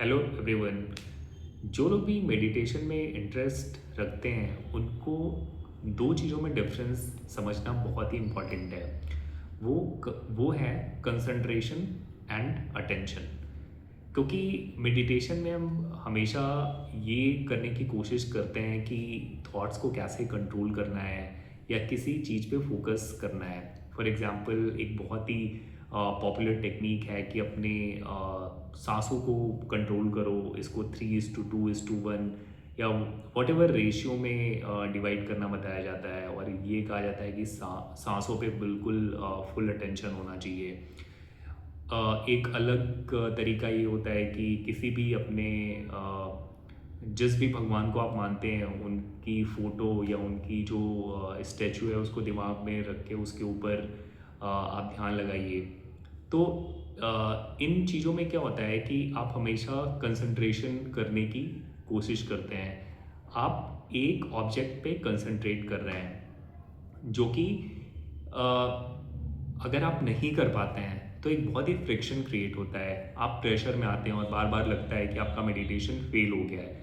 Hello everyone. जो लोग भी मेडिटेशन में इंटरेस्ट रखते हैं उनको दो चीज़ों में डिफरेंस समझना बहुत ही इम्पॉर्टेंट है। वो है कंसंट्रेशन एंड अटेंशन। क्योंकि मेडिटेशन में हम हमेशा ये करने की कोशिश करते हैं कि थॉट्स को कैसे कंट्रोल करना है या किसी चीज़ पे फोकस करना है। फॉर एग्जांपल एक बहुत ही पॉपुलर टेक्निक है कि अपने सांसों को कंट्रोल करो, इसको 3:2:1 या वट एवर रेशियो में डिवाइड करना बताया जाता है और ये कहा जाता है कि सांसों पे बिल्कुल फुल अटेंशन होना चाहिए। एक अलग तरीका ये होता है कि किसी भी अपने जिस भी भगवान को आप मानते हैं उनकी फ़ोटो या उनकी जो स्टैचू है उसको दिमाग में रख के उसके ऊपर आप ध्यान लगाइए। तो इन चीज़ों में क्या होता है कि आप हमेशा कंसंट्रेशन करने की कोशिश करते हैं। आप एक ऑब्जेक्ट पे कंसंट्रेट कर रहे हैं जो कि अगर आप नहीं कर पाते हैं तो एक बहुत ही फ्रिक्शन क्रिएट होता है। आप प्रेशर में आते हैं और बार बार लगता है कि आपका मेडिटेशन फेल हो गया है।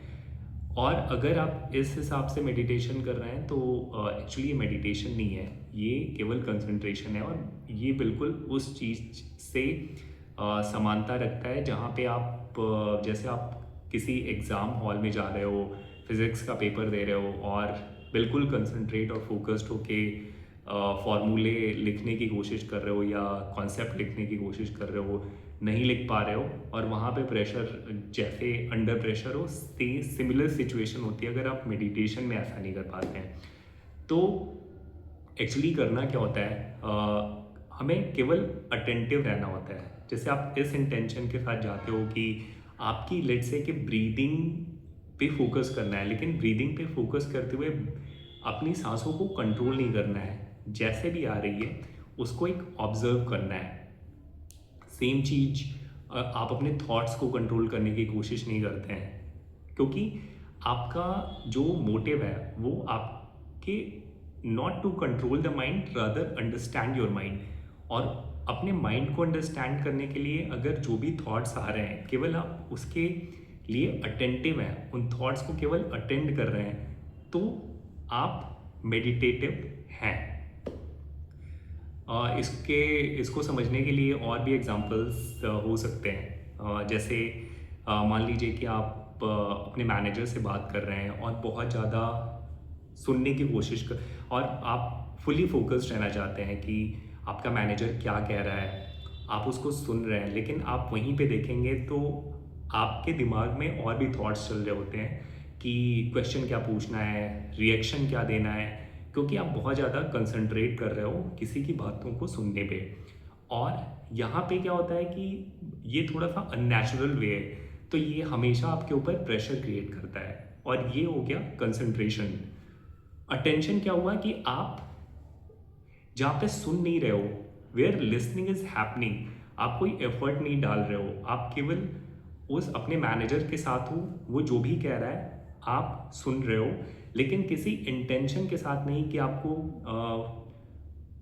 और अगर आप इस हिसाब से मेडिटेशन कर रहे हैं तो एक्चुअली ये मेडिटेशन नहीं है, ये केवल कंसंट्रेशन है। और ये बिल्कुल उस चीज़ से समानता रखता है जहाँ पे आप जैसे आप किसी एग्ज़ाम हॉल में जा रहे हो, फिज़िक्स का पेपर दे रहे हो और बिल्कुल कंसंट्रेट और फोकस्ड होके फॉर्मूले लिखने की कोशिश कर रहे हो या कॉन्सेप्ट लिखने की कोशिश कर रहे हो, नहीं लिख पा रहे हो और वहाँ पे प्रेशर, जैसे अंडर प्रेशर हो, सिमिलर सिचुएशन होती है अगर आप मेडिटेशन में ऐसा नहीं कर पाते हैं। तो एक्चुअली करना क्या होता है, हमें केवल अटेंटिव रहना होता है। जैसे आप इस इंटेंशन के साथ जाते हो कि आपकी लेट्स से कि ब्रीदिंग पे फोकस करना है, लेकिन ब्रीदिंग पे फोकस करते हुए अपनी सांसों को कंट्रोल नहीं करना है। जैसे भी आ रही है उसको एक ऑब्जर्व करना है। सेम चीज आप अपने थॉट्स को कंट्रोल करने की कोशिश नहीं करते हैं, क्योंकि आपका जो मोटिव है वो आपके not to control the mind, rather understand your mind. और अपने माइंड को अंडरस्टैंड करने के लिए अगर जो भी थॉट्स आ रहे हैं केवल आप उसके लिए अटेंटिव हैं, उन थॉट्स को केवल अटेंड कर रहे हैं, तो आप मेडिटेटिव हैं। इसको समझने के लिए और भी एग्जांपल्स हो सकते हैं। जैसे मान लीजिए कि आप अपने मैनेजर से बात कर रहे हैं और बहुत ज़्यादा सुनने की कोशिश कर, और आप फुली फोकस्ड रहना चाहते हैं कि आपका मैनेजर क्या कह रहा है, आप उसको सुन रहे हैं, लेकिन आप वहीं पे देखेंगे तो आपके दिमाग में और भी थॉट्स चल रहे होते हैं कि क्वेश्चन क्या पूछना है, रिएक्शन क्या देना है, क्योंकि आप बहुत ज़्यादा कंसंट्रेट कर रहे हो किसी की बातों को सुनने पे। और यहाँ पे क्या होता है कि ये थोड़ा सा अननेचुरल वे है, तो ये हमेशा आपके ऊपर प्रेशर क्रिएट करता है। और ये हो गया कंसंट्रेशन। अटेंशन क्या हुआ कि आप जहाँ पे सुन नहीं रहे हो, वेयर लिसनिंग इज हैपनिंग, आप कोई एफर्ट नहीं डाल रहे हो, आप केवल उस अपने मैनेजर के साथ हो, वो जो भी कह रहा है आप सुन रहे हो, लेकिन किसी इंटेंशन के साथ नहीं कि आपको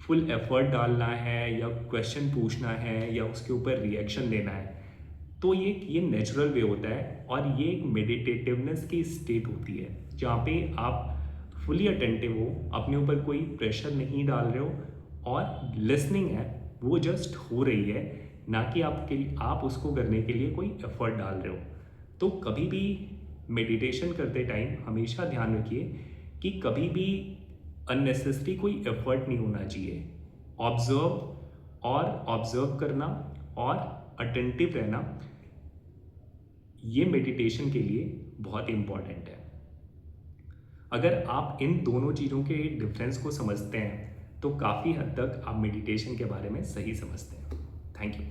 फुल एफर्ट डालना है या क्वेश्चन पूछना है या उसके ऊपर रिएक्शन देना है। तो ये नेचुरल वे होता है और ये एक मेडिटेटिवनेस की स्टेट होती है जहाँ पे आप फुली अटेंटिव हो, अपने ऊपर कोई प्रेशर नहीं डाल रहे हो और लिसनिंग है वो जस्ट हो रही है, ना कि आप उसको करने के लिए कोई एफर्ट डाल रहे हो। तो कभी भी मेडिटेशन करते टाइम हमेशा ध्यान रखिए कि कभी भी अननेसेसरी कोई एफर्ट नहीं होना चाहिए। ऑब्जर्व करना और अटेंटिव रहना, ये मेडिटेशन के लिए बहुत इंपॉर्टेंट है। अगर आप इन दोनों चीज़ों के डिफरेंस को समझते हैं तो काफ़ी हद तक आप मेडिटेशन के बारे में सही समझते हैं। Thank you.